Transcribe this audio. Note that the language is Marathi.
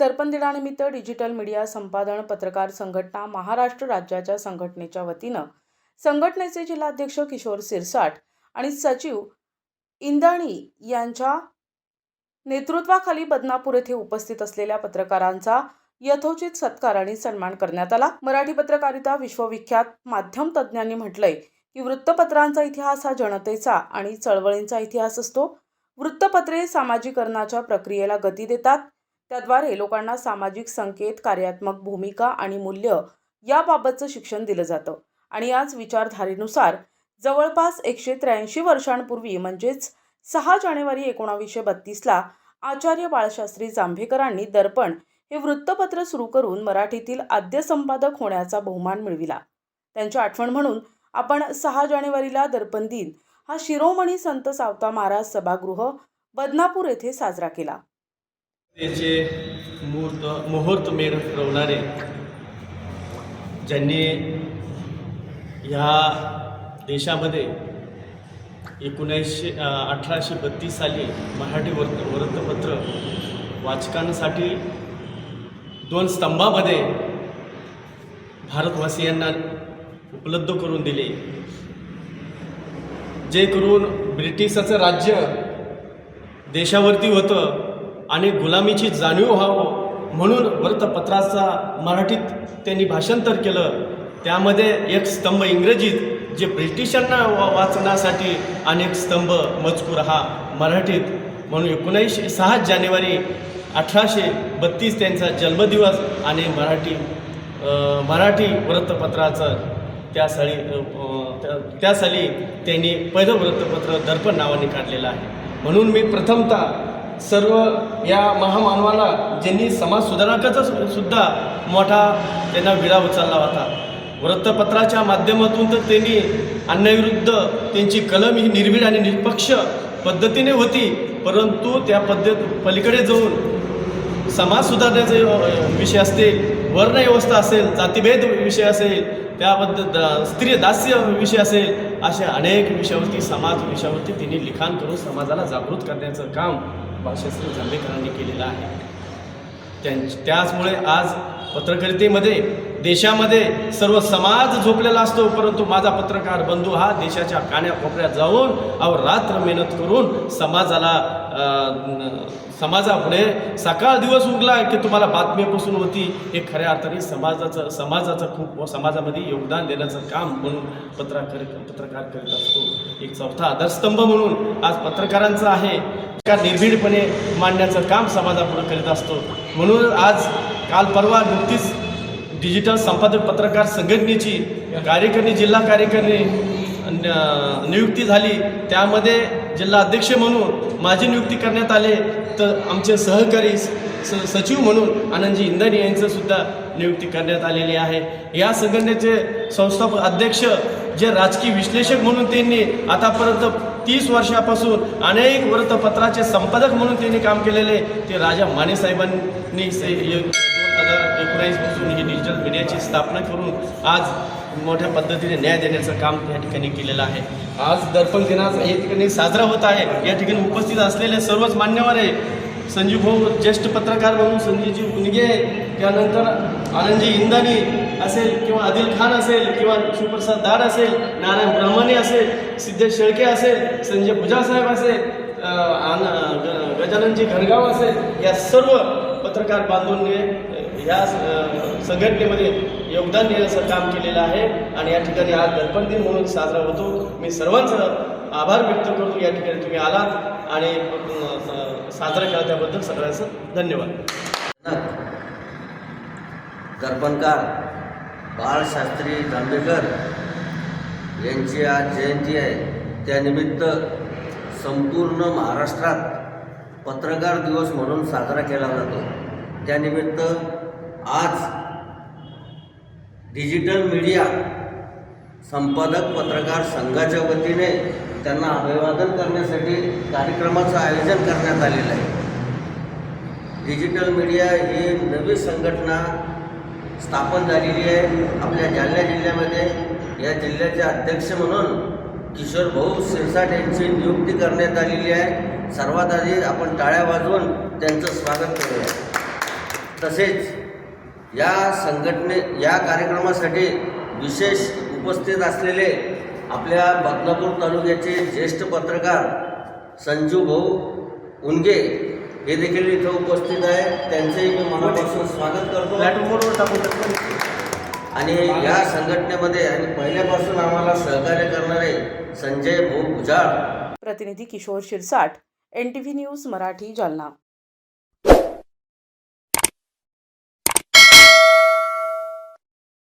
दर्पण दिनानिमित्त डिजिटल मीडिया संपादन पत्रकार संघटना महाराष्ट्र राज्याच्या संघटनेच्या वतीनं संघटनेचे जिल्हाध्यक्ष किशोर सिरसाट आणि सचिव इंदाणी यांच्या नेतृत्वाखाली बदनापूर येथे उपस्थित असलेल्या पत्रकारांचा यथोचित सत्कार आणि सन्मान करण्यात आला। मराठी पत्रकारिता विश्वविख्यात माध्यम तज्ज्ञांनी म्हटलंय की वृत्तपत्रांचा इतिहास हा जनतेचा आणि चळवळींचा इतिहास असतो। वृत्तपत्रे सामाजिकरणाच्या प्रक्रियेला गती देतात। त्याद्वारे लोकांना सामाजिक संकेत, कार्यात्मक भूमिका आणि मूल्य याबाबतचं शिक्षण दिलं जातं आणि आज विचारधारेनुसार जवळपास 183 वर्षांपूर्वी म्हणजेच 6 जानेवारी 1932ला आचार्य बाळशास्त्री जांभेकरांनी दर्पण हे वृत्तपत्र सुरू करून मराठीतील आद्य संपादक होण्याचा बहुमान मिळविला। त्यांची आठवण म्हणून आपण 6 जानेवारीला दर्पण दिन हा शिरोमणी संत सावता महाराज सभागृह बदनापूर येथे साजरा केला। त्याचे मुहूर्तमेढ फिरवणारे ज्यांनी ह्या देशामध्ये 1832 साली मराठी वृत्तपत्र वाचकांसाठी 2 स्तंभामध्ये भारतवासियांना उपलब्ध करून दिले, जे करून ब्रिटिशाचं राज्य देशावरती होतं आणि गुलामीची जाणीव व्हावं म्हणून वृत्तपत्राचा मराठीत त्यांनी भाषांतर केलं। त्यामध्ये एक स्तंभ इंग्रजीत जे ब्रिटिशांना वाचण्यासाठी आणि एक स्तंभ मजकूर हा मराठीत, म्हणून 6 जानेवारी 1832 त्यांचा जन्मदिवस आणि मराठी वृत्तपत्राचं त्या साली त्यांनी पहिलं वृत्तपत्र दर्पण नावाने काढलेलं आहे। म्हणून मी प्रथमतः सर्व या महामानवाला ज्यांनी समाज सुधारकाचा सुद्धा मोठा त्यांना विडा उचलला होता, वृत्तपत्राच्या माध्यमातून तर त्यांनी अन्यायाविरुद्ध त्यांची कलम ही निर्भीड आणि निष्पक्ष पद्धतीने होती, परंतु त्या पलीकडे जाऊन समाज सुधारण्याचे विषय असतील, वर्णव्यवस्था असेल, जातीभेद विषय असेल, त्याबद्दल स्त्री दास्य विषय असेल, अशा अनेक विषयावरती समाज विषयावरती त्यांनी लिखाण करून समाजाला जागृत करण्याचं काम बाळशास्त्री जांभेकरांनी केलेलं आहे। त्याचमुळे आज पत्रकारितेमध्ये देशामध्ये सर्व समाज झोपलेला असतो, परंतु माझा पत्रकार बंधू हा देशाच्या कान्याकोपऱ्यात जाऊन रात्र मेहनत करून समाजापुढे सकाळ दिवस उगला की तुम्हाला बातमीपासून होती, हे खऱ्या अर्थाने समाजाचं खूप समाजामध्ये योगदान देण्याचं काम म्हणून पत्रकार करीत असतो। एक चौथा आधारस्तंभ म्हणून आज पत्रकारांचा आहे, निर्भीडपणे मांडण्याचं काम समाजापुढे करीत असतो। म्हणून आज काल परवा नुकतीच डिजिटल संपादक पत्रकार संघटनेची जिल्हा कार्यकारिणी नियुक्ती झाली। त्यामध्ये जिल्हा अध्यक्ष म्हणून माझी नियुक्ती करण्यात आले, तर आमचे सहकारी सचिव म्हणून आनंदजी इंदाणी यांचं सुद्धा नियुक्ती करण्यात आलेली आहे। या संघटनेचे संस्थापक अध्यक्ष जे राजकीय विश्लेषक म्हणून त्यांनी आतापर्यंत 30 वर्षापासून अनेक वृत्तपत्राचे संपादक म्हणून त्यांनी काम केलेले ते राजा माने साहेबांनी 2019 पासून ही डिजिटल मीडियाची स्थापना करून आज मोठ्या पद्धतीने न्याय देण्याचं काम या ठिकाणी केलेलं आहे। आज दर्पण दिनाचा या ठिकाणी साजरा होत आहे। या ठिकाणी उपस्थित असलेले सर्वच मान्यवर आहे, संजीव भाऊ ज्येष्ठ पत्रकार म्हणून संजीवजी गुनगे, त्यानंतर आनंदजी इंदाणी असेल किंवा आदिल खान असेल किंवा शिवप्रसाद दाड असेल, नारायण ब्राह्मणे असेल, सिद्धेश शेळके असेल, संजय भुजासाहेब असेल, गजाननजी घरगाव असेल, या सर्व पत्रकार बांधूंनी या संघटनेमध्ये योगदान देण्याचं काम केलेलं आहे आणि या ठिकाणी आज दर्पण दिन म्हणून साजरा होतो। मी सर्वांचं आभार व्यक्त करतो, या ठिकाणी तुम्ही आलात आणि साजरा केला त्याबद्दल सगळ्यांचं धन्यवाद। दर्पणकार बाळशास्त्री जांभेकर यांची आज जयंती आहे। त्यानिमित्त संपूर्ण महाराष्ट्रात पत्रकार दिवस म्हणून साजरा केला जातो। त्यानिमित्त आज डिजिटल मीडिया संपादक पत्रकार संघाच्या वतीने त्यांना अभिवादन करण्यासाठी कार्यक्रमाचं आयोजन करण्यात आलेलं आहे। डिजिटल मीडिया ही नवी संघटना स्थापन झालेली आहे आपल्या जालना जिल्ह्यामध्ये। या जिल्ह्याचे अध्यक्ष म्हणून किशोर भाऊ सिरसाट यांची नियुक्ती करण्यात आलेली आहे। सर्वात आधी आपण टाळ्या वाजवून त्यांचं स्वागत करूया। तसेच या कार्यक्रमासाठी विशेष उपस्थित असलेले आपल्या बदनापूर तालुक्याचे ज्येष्ठ पत्रकार संजू भाऊ उनगे हे देखील इथं उपस्थित आहे. त्यांचेही मी मनापासून स्वागत करतो. प्लॅटफॉर्मवर टाकून आणि या संघटनेमध्ये आणि पहिल्यापासून आम्हाला सहकार्य करणारे संजय भाऊ भुजाळ. प्रतिनिधी किशोर शिरसाट, NTV न्यूज मराठी, जालना.